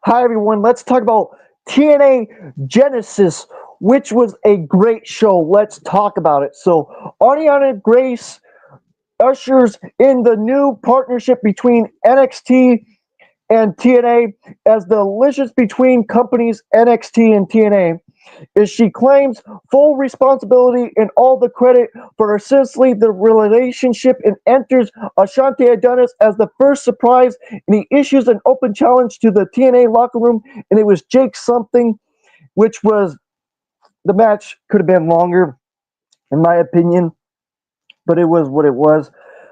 Hi everyone, let's talk about TNA Genesis, which was a great show. Let's talk about it. So, Ariana Grace ushers in the new partnership between NXT and TNA as the alliance between companies NXT and TNA is she claims full responsibility and all the credit for essentially the relationship and enters Ashante Adonis as the first surprise and he issues an open challenge to the TNA locker room and it was Jake something which was the match could have been longer in my opinion but it was what it was.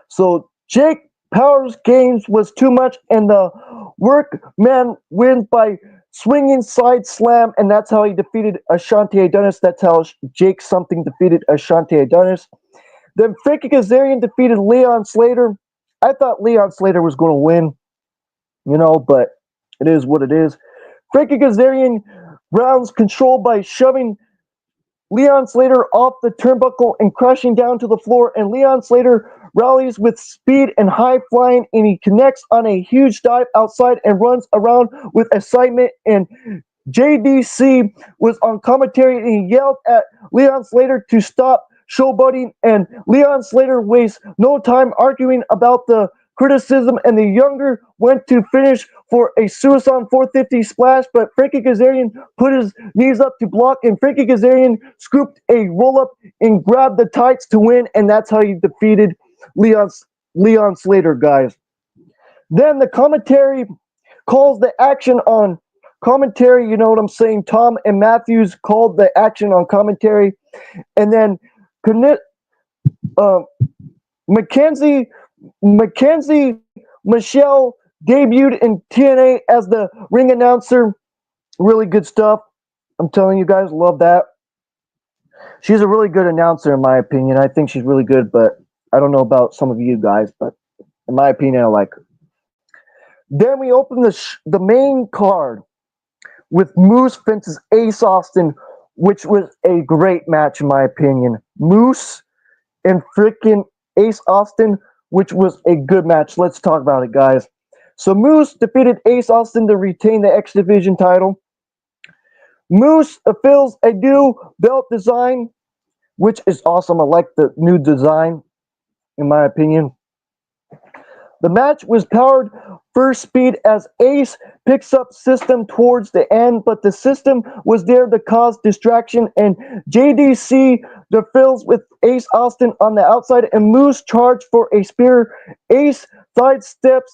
So Jake Powers games was too much, and the workman wins by swinging side slam, and that's how he defeated Ashante Adonis. That's how Jake something defeated Ashante Adonis. Then Frankie Kazarian defeated Leon Slater. I thought Leon Slater was going to win, but it is what it is. Frankie Kazarian rounds control by shoving Leon Slater off the turnbuckle and crashing down to the floor, and Leon Slater rallies with speed and high flying, and he connects on a huge dive outside and runs around with excitement. And JDC was on commentary and he yelled at Leon Slater to stop showboating, and Leon Slater wastes no time arguing about the criticism, and the younger went to finish for a suicide 450 splash, but Frankie Kazarian put his knees up to block, and Frankie Kazarian scooped a roll up and grabbed the tights to win, and that's how he defeated Leon, Leon Slater, guys. Then the commentary calls the action on commentary, you know what I'm saying? Tom and Matthews called the action on commentary, and then uh, Mackenzie Michelle debuted in TNA as the ring announcer. Really good stuff. I'm telling you guys, love that. She's a really good announcer, in my opinion. I think she's really good, but I don't know about some of you guys, but in my opinion, I like her. Then we open the main card with Moose Fence's Ace Austin, which was a great match, in my opinion. Moose and freaking Ace Austin, which was a good match. Let's talk about it, guys. So Moose defeated Ace Austin to retain the X Division title. Moose fills a new belt design, which is awesome. I like the new design, in my opinion. The match was powered first speed as Ace picks up System towards the end, but the System was there to cause distraction, and JDC defills with Ace Austin on the outside, and Moose charged for a spear. Ace sidesteps,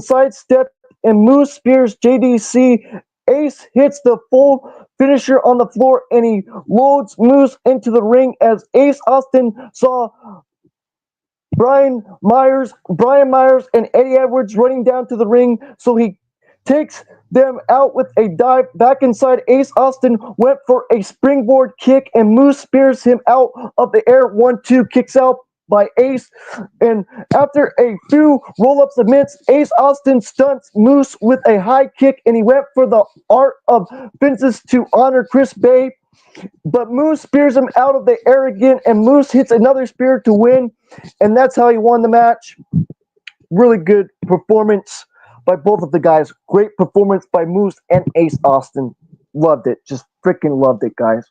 sidestepped, and Moose spears JDC. Ace hits the full finisher on the floor, and he loads Moose into the ring as Ace Austin saw Brian Myers, and Eddie Edwards running down to the ring, so he takes them out with a dive back inside. Ace Austin went for a springboard kick, and Moose spears him out of the air. 1-2 kicks out by Ace, and after a few roll-ups of mitts, Ace Austin stunts Moose with a high kick, and he went for the art of fences to honor Chris Bay. But Moose spears him out of the air again, and Moose hits another spear to win, and that's how he won the match. Really good performance by both of the guys. Great performance by Moose and Ace Austin. Loved it. Just freaking loved it, guys.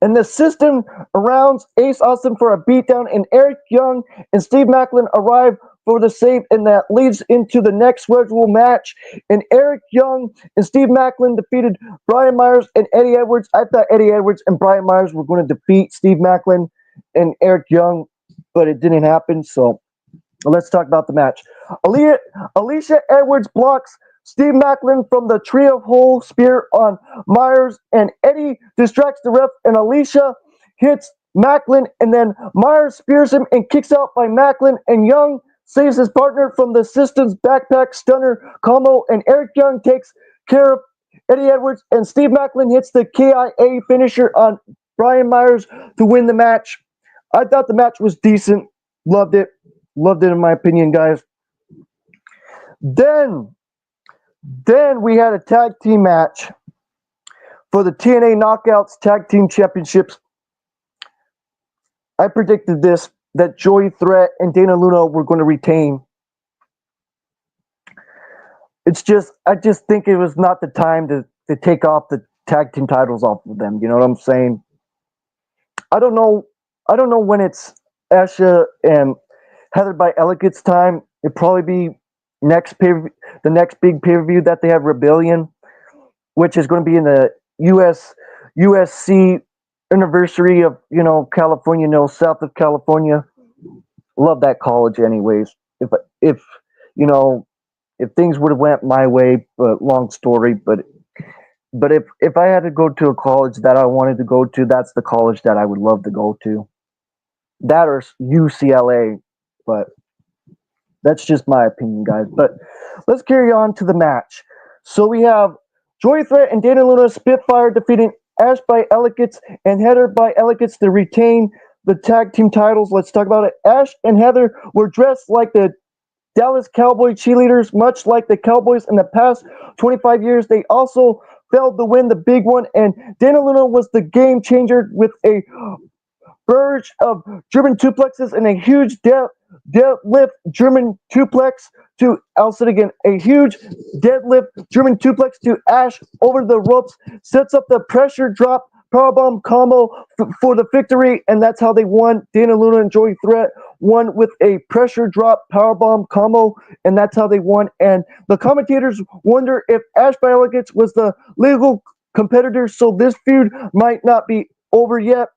And the System rounds Ace Austin for a beatdown, and Eric Young and Steve Macklin arrive for the save, and that leads into the next scheduled match. And Eric Young and Steve Macklin defeated Brian Myers and Eddie Edwards. I thought Eddie Edwards and Brian Myers were going to defeat Steve Macklin and Eric Young, but it didn't happen. So let's talk about the match. Alicia Edwards blocks Steve Macklin from the tree of hole spear on Myers, and Eddie distracts the ref, and Alicia hits Macklin, and then Myers spears him and kicks out by Macklin, and Young saves his partner from the System's backpack stunner combo, and Eric Young takes care of Eddie Edwards, and Steve Macklin hits the KIA finisher on Brian Myers to win the match. I thought the match was decent. Loved it. Loved it, in my opinion, guys. Then we had a tag team match for the TNA Knockouts Tag Team Championships. I predicted this, that Joey Threat and Dana Luna were going to retain. it's just I just think it was not the time to take off the tag team titles off of them. You know what I'm saying? I don't know. I don't know when it's Asha and Heather by Elegate's time. It'd probably be the next big pay per view that they have Rebellion, which is going to be in the U.S. USC anniversary of California, south of California. Love that college, anyways. If you know if things would have went my way, but long story. But if I had to go to a college that I wanted to go to, that's the college that I would love to go to. That or UCLA, but that's just my opinion, guys. But let's carry on to the match. So we have Joy Threat and Dana Luna Spitfire defeating Ash by Elegates and Heather by Elegates to retain the tag team titles. Let's talk about it. Ash and Heather were dressed like the Dallas Cowboy cheerleaders, much like the Cowboys in the past 25 years. They also failed to win the big one, and Dana Luna was the game changer with a barrage of German duplexes and a huge deadlift German duplex to, I'll say it again, a huge deadlift German duplex to Ash over the ropes, sets up the pressure drop powerbomb combo for the victory, and that's how they won. Dana Luna and Joey Threat won with a pressure drop powerbomb combo, and that's how they won. And the commentators wonder if Ash by Elegates was the legal competitor, so this feud might not be over yet.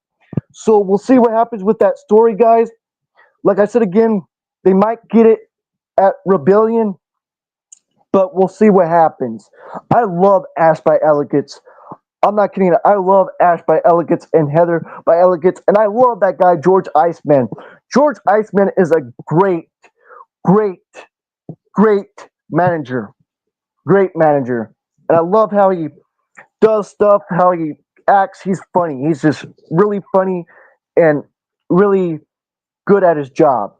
So we'll see what happens with that story, guys. Like I said again, they might get it at Rebellion, but we'll see what happens. I love Ash by Elegates. I'm not kidding. I love Ash by Elegates and Heather by Elegates, and I love that guy, George Iceman. George Iceman is a great, great, great manager. Great manager. And I love how he does stuff, how he acts. He's funny. He's just really funny and really good at his job.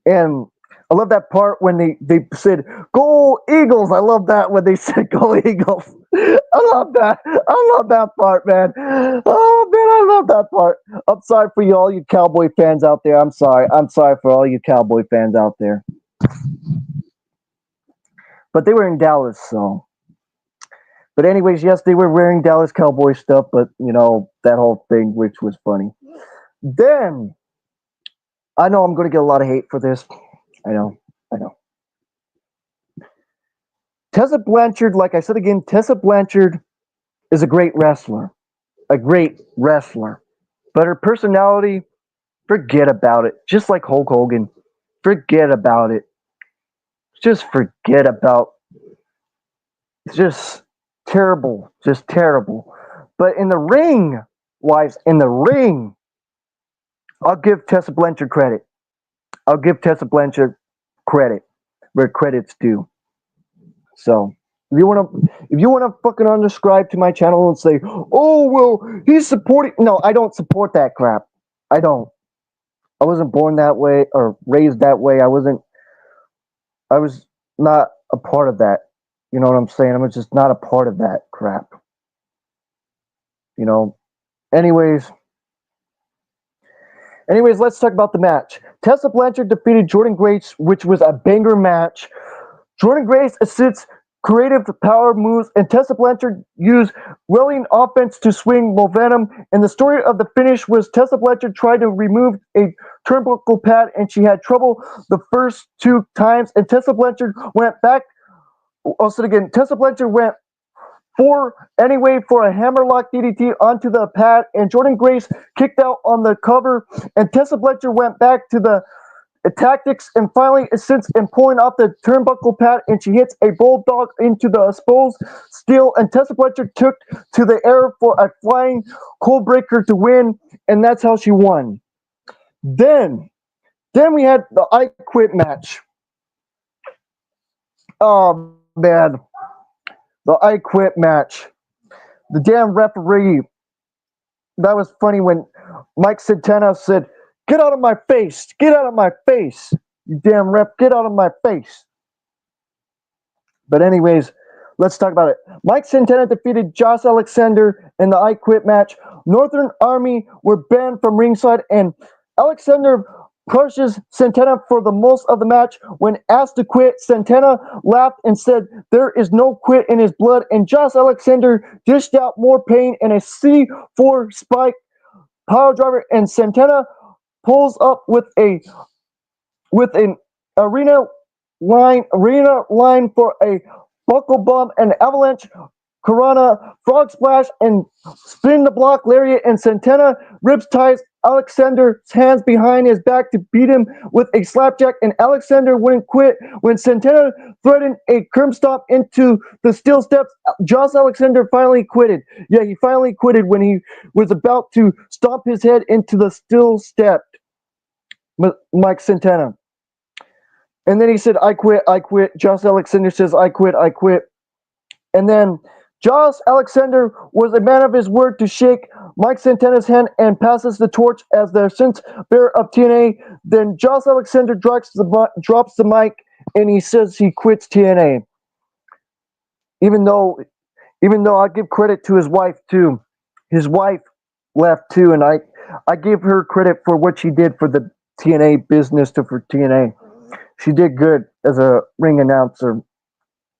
And I love that part when they said, "Go Eagles." I love that when they said, "Go Eagles." I love that. I love that part, man. Oh, man, I love that part. I'm sorry for all you Cowboy fans out there. I'm sorry. I'm sorry for all you Cowboy fans out there. But they were in Dallas, so. But anyways, yes, they were wearing Dallas Cowboy stuff, but, that whole thing, which was funny. Then, I know I'm going to get a lot of hate for this. I know. I know. Tessa Blanchard, like I said again, Tessa Blanchard is a great wrestler. A great wrestler. But her personality, forget about it. Just like Hulk Hogan. Forget about it. Just forget about it's just terrible. Just terrible. But in the ring, wives, in the ring, I'll give Tessa Blanchard credit. I'll give Tessa Blanchard credit where credit's due. So if you wanna fucking unsubscribe to my channel and say, "Oh well, he's supporting," no, I don't support that crap. I don't. I wasn't born that way or raised that way. I was not a part of that. You know what I'm saying? I was just not a part of that crap. You know. Anyways, let's talk about the match. Tessa Blanchard defeated Jordynne Grace, which was a banger match. Jordynne Grace assists creative power moves, and Tessa Blanchard used willing offense to swing momentum. And the story of the finish was Tessa Blanchard tried to remove a turnbuckle pad, and she had trouble the first two times. And Tessa Blanchard went back. Also, again, Tessa Blanchard went for a hammerlock DDT onto the pad, and Jordynne Grace kicked out on the cover, and Tessa Blanchard went back to the tactics and finally assists in pulling off the turnbuckle pad, and she hits a bulldog into the exposed steel, and Tessa Blanchard took to the air for a flying cold breaker to win, and that's how she won. Then we had the I Quit match. Oh man, the I Quit match. The damn referee. That was funny when Mike Santana said, "Get out of my face! Get out of my face! You damn ref, get out of my face!" But anyways, let's talk about it. Mike Santana defeated Josh Alexander in the I Quit match. Northern Army were banned from ringside, and Alexander crushes Santana for the most of the match. When asked to quit, Santana laughed and said there is no quit in his blood, and Josh Alexander dished out more pain and a C4 spike power driver, and Santana pulls up with an arena line for a buckle bomb and avalanche Corona, frog splash, and spin the block lariat, and Santana ribs ties Alexander's hands behind his back to beat him with a slapjack, and Alexander wouldn't quit. When Santana threatened a curb stomp into the steel steps, Josh Alexander finally quitted. Yeah, he finally quitted when he was about to stomp his head into the steel step, Mike Santana. And then he said, I quit, I quit. Josh Alexander says, I quit, I quit. And then Josh Alexander was a man of his word to shake Mike Santana's hand and passes the torch as the since bearer of TNA. Then Josh Alexander drops the mic and he says he quits TNA. Even though I give credit to his wife too. His wife left too, and I give her credit for what she did for the TNA business for TNA. She did good as a ring announcer.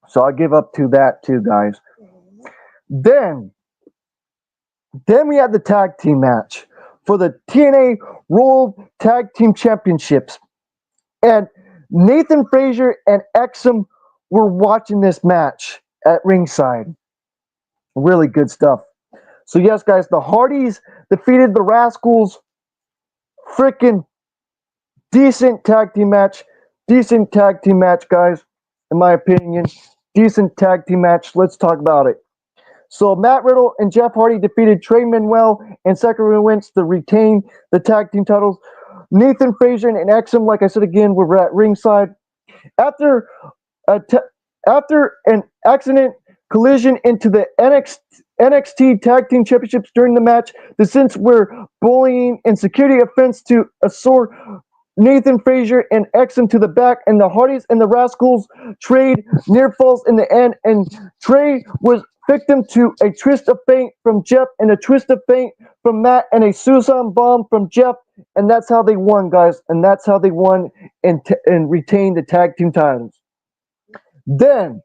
So I give up to that too, guys. Then we had the tag team match for the TNA World Tag Team Championships. And Nathan Frazier and Exum were watching this match at ringside. Really good stuff. So yes, guys, the Hardys defeated the Rascals. Freaking decent tag team match. Decent tag team match, guys, in my opinion. Decent tag team match. Let's talk about it. So Matt Riddle and Jeff Hardy defeated Trey Manuel and Sacramento Wentz to retain the tag team titles. Nathan Frazier and Exum, like I said again, were at ringside. After an accident collision into the NXT Tag Team Championships during the match, the Saints were bullying and security offense to assert Nathan Frazier and Exum to the back, and the Hardys and the Rascals trade near falls in the end, and Trey was victim to a twist of fate from Jeff and a twist of fate from Matt and a suicide bomb from Jeff, and that's how they won, guys, and that's how they won and retained the tag team titles. Then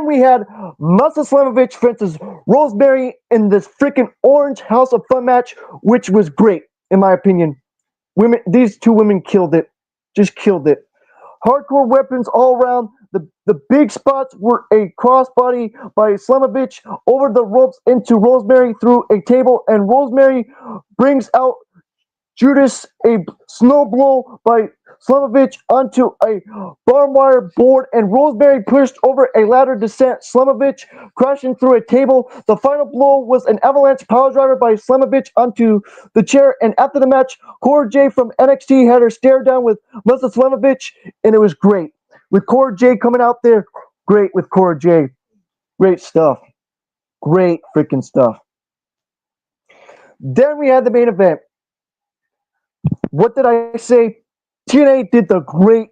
we had Muscle Slamovich versus Rosemary in this freaking Orange House of Fun match, which was great, in my opinion. These two women killed it. Just killed it. Hardcore weapons all around. The big spots were a crossbody by Slamovich over the ropes into Rosemary through a table, and Rosemary brings out Judas, a snow blow by Slamovich onto a barbed wire board, and Rosemary pushed over a ladder descent, Slamovich crashing through a table. The final blow was an avalanche power driver by Slamovich onto the chair, and after the match, Cora J from NXT had her stare down with Melissa Slamovich, and it was great. With Cora J coming out there, great with Cora J. Great stuff. Great freaking stuff. Then we had the main event. What did I say? TNA did the great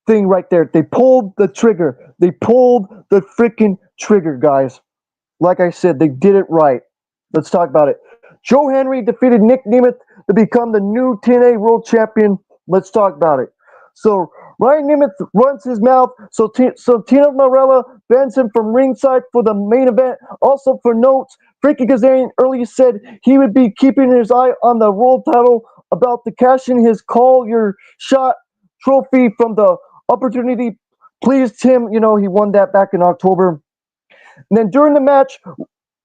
thing right there. They pulled the trigger. They pulled the freaking trigger, guys. Like I said, they did it right. Let's talk about it. Joe Henry defeated Nick Nemeth to become the new TNA World Champion. Let's talk about it. So Ryan Nemeth runs his mouth, so Tino Marella bans him from ringside for the main event. Also for notes, Frankie Kazarian earlier said he would be keeping his eye on the world title about to cash in his Call Your Shot trophy from the opportunity pleased him. You know, he won that back in October. And then during the match,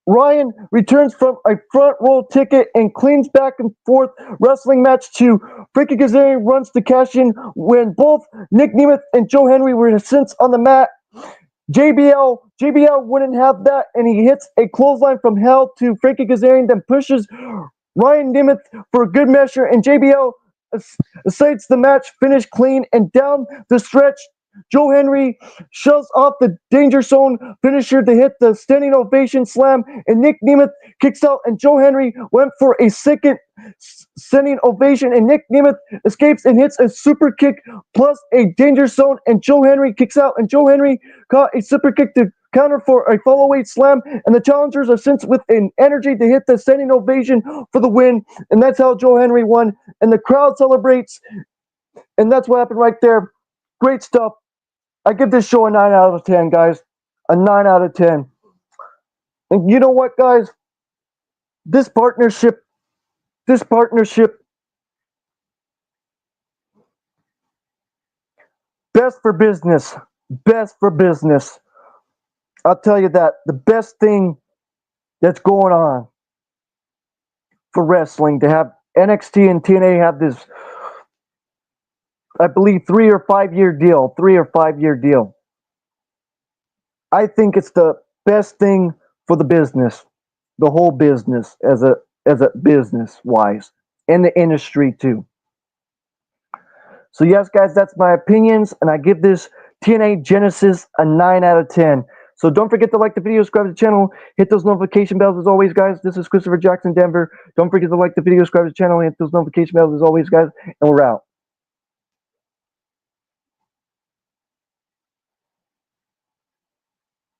Ryan returns from a front row ticket and cleans back and forth wrestling match to Frankie Kazarian runs to cash in when both Nick Nemeth and Joe Henry were since on the mat. JBL wouldn't have that, and he hits a clothesline from hell to Frankie Kazarian, then pushes Ryan Nemeth for a good measure, and JBL cites the match finish clean, and down the stretch, Joe Henry shoves off the Danger Zone finisher to hit the standing ovation slam, and Nick Nemeth kicks out, and Joe Henry went for a second standing ovation, and Nick Nemeth escapes and hits a super kick plus a Danger Zone, and Joe Henry kicks out, and Joe Henry caught a super kick to counter for a follow-weight slam, and the challengers are sent with an energy to hit the standing ovation for the win, and that's how Joe Henry won, and the crowd celebrates, and that's what happened right there. Great stuff. I give this show a 9 out of 10, guys. A 9 out of 10. And you know what, guys? This partnership, best for business. Best for business. I'll tell you that. The best thing that's going on for wrestling, to have NXT and TNA have this, I believe, 3 or 5 year deal. 3 or 5 year deal. I think it's the best thing for the business, the whole business as a business wise, and the industry too. So yes, guys, that's my opinions, and I give this TNA Genesis a 9 out of 10. So don't forget to like the video, subscribe to the channel, hit those notification bells as always, guys. This is Christopher Jackson, Denver. Don't forget to like the video, subscribe to the channel, hit those notification bells as always, guys, and we're out.